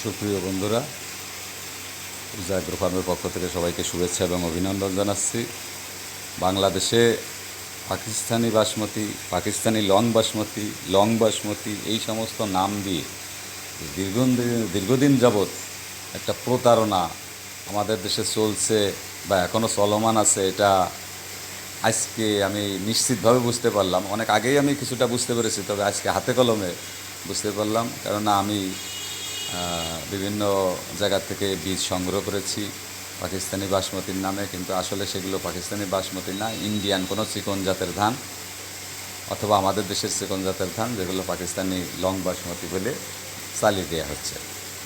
সুপ্রিয় বন্ধুরা, জাগ্র ফার্মের পক্ষ থেকে সবাইকে শুভেচ্ছা এবং অভিনন্দন জানাচ্ছি। বাংলাদেশে পাকিস্তানি বাসমতি, পাকিস্তানি লং বাসমতি এই সমস্ত নাম দিয়ে দীর্ঘদিন যাবৎ একটা প্রতারণা আমাদের দেশে চলছে বা এখনও চলমান আছে। এটা আজকে আমি নিশ্চিতভাবে বুঝতে পারলাম। অনেক আগেই আমি কিছুটা বুঝতে পেরেছি, তবে আজকে হাতে কলমে বুঝতে পারলাম। কেননা আমি বিভিন্ন জায়গা থেকে বীজ সংগ্রহ করেছি পাকিস্তানি বাসমতির নামে, কিন্তু আসলে সেগুলো পাকিস্তানি বাসমতি না, ইন্ডিয়ান কোনো চিকন জাতের ধান অথবা আমাদের দেশের চিকন জাতের ধান, যেগুলো পাকিস্তানি লং বাসমতি বলে চালিয়ে দেওয়া হচ্ছে।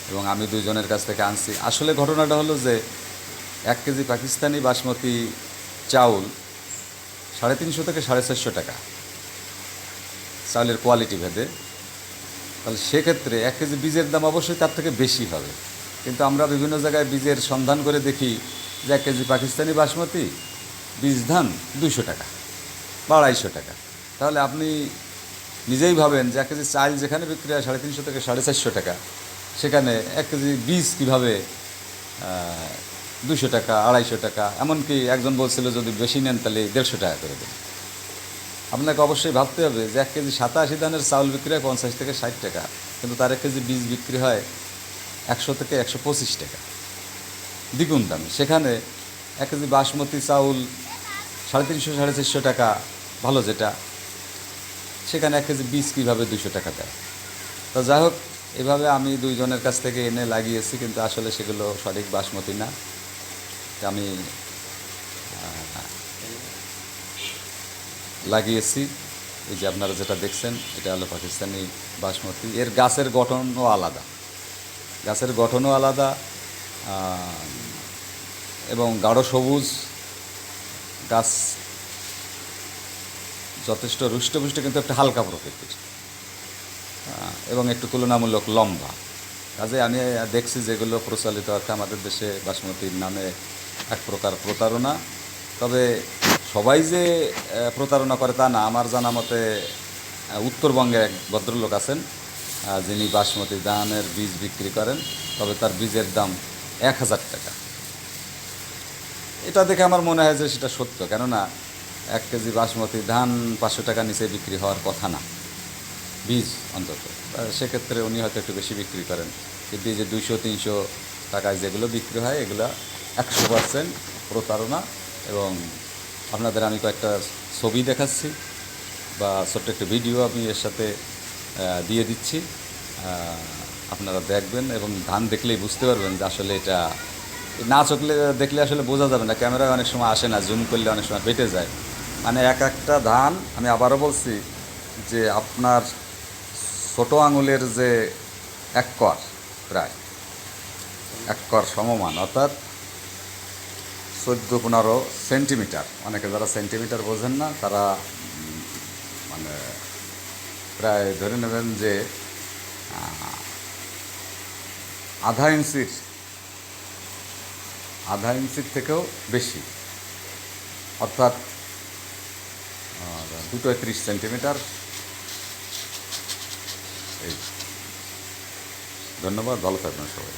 এবং আমি দুইজনের কাছ থেকে আনছি। আসলে ঘটনাটা হলো যে 1 কেজি পাকিস্তানি বাসমতি চাউল 350 থেকে 450 টাকা চাউলের কোয়ালিটি ভেদে। তাহলে সেক্ষেত্রে 1 কেজি বীজের দাম অবশ্যই তার থেকে বেশি হবে। কিন্তু আমরা বিভিন্ন জায়গায় বীজের সন্ধান করে দেখি যে 1 কেজি পাকিস্তানি বাসমতি বীজ ধান 200 টাকা বা 250 টাকা। তাহলে আপনি নিজেই ভাবেন যে 1 কেজি চাল যেখানে বিক্রি হয় 350 থেকে 450 টাকা, সেখানে 1 কেজি বীজ কীভাবে 200 টাকা, 250 টাকা, এমনকি একজন বলছিল যদি বেশি নেন তাহলে 150 টাকা করে দেন। আপনাকে অবশ্যই ভাবতে হবে যে 1 কেজি 87 ধানের চাউল বিক্রি হয় 50 থেকে 60 টাকা, কিন্তু তার 1 কেজি বীজ বিক্রি হয় 100 থেকে 125 টাকা, দ্বিগুণ দামে। সেখানে 1 কেজি বাসমতি চাউল 350 450 টাকা ভালো যেটা, সেখানে 1 কেজি বীজ কীভাবে 200 টাকা দেয়। তো যাই হোক, এভাবে আমি দুইজনের কাছ থেকে এনে লাগিয়েছি, কিন্তু আসলে সেগুলো সঠিক বাসমতি না। আমি লাগিয়েছি, এই যে আপনারা যেটা দেখছেন এটা হলো পাকিস্তানি বাসমতি। এর গাছের গঠনও আলাদা, এবং গাঢ় সবুজ গাছ, যথেষ্ট রুষ্টপুষ্ট, কিন্তু একটা হালকা প্রকৃতির এবং একটু তুলনামূলক লম্বা। কাজে আমি দেখছি যেগুলো প্রচলিত আছে আমাদের দেশে বাসমতির নামে এক প্রকার প্রতারণা। তবে সবাই যে প্রতারণা করে তা না। আমার জানা মতে উত্তরবঙ্গে এক ভদ্রলোক আছেন যিনি বাসমতি ধানের বীজ বিক্রি করেন, তবে তার বীজের দাম 1000 টাকা। এটা দেখে আমার মনে হয় যে সেটা সত্য, কেননা 1 কেজি বাসমতি ধান 500 টাকা নিচে বিক্রি হওয়ার কথা না, বীজ অন্তত। সেক্ষেত্রে উনি হয়তো একটু বেশি বিক্রি করেন, কিন্তু এই যে 200-300 টাকায় যেগুলো বিক্রি হয় এগুলো 100% প্রতারণা। এবং আপনাদের আমি কয়েকটা ছবি দেখাচ্ছি বা ছোট্ট একটা ভিডিও আমি এর সাথে দিয়ে দিচ্ছি, আপনারা দেখবেন এবং ধান দেখলেই বুঝতে পারবেন যে আসলে এটা না চোখলে দেখলে আসলে বোঝা যাবে না, ক্যামেরায় অনেক সময় আসে না, জুম করলে অনেক সময় বেটে যায়। মানে একটা ধান, আমি আবারও বলছি যে আপনার ছোটো আঙুলের যে 1 কর, প্রায় 1 কর সমমান, অর্থাৎ 14-15 সেন্টিমিটার। অনেকে যারা সেন্টিমিটার বোঝেন না তারা মানে প্রায় ধরে নেবেন যে আধা ইঞ্চির থেকেও বেশি, অর্থাৎ 230 সেন্টিমিটার। এই ধন্যবাদ, ভালো থাকবেন সবাই।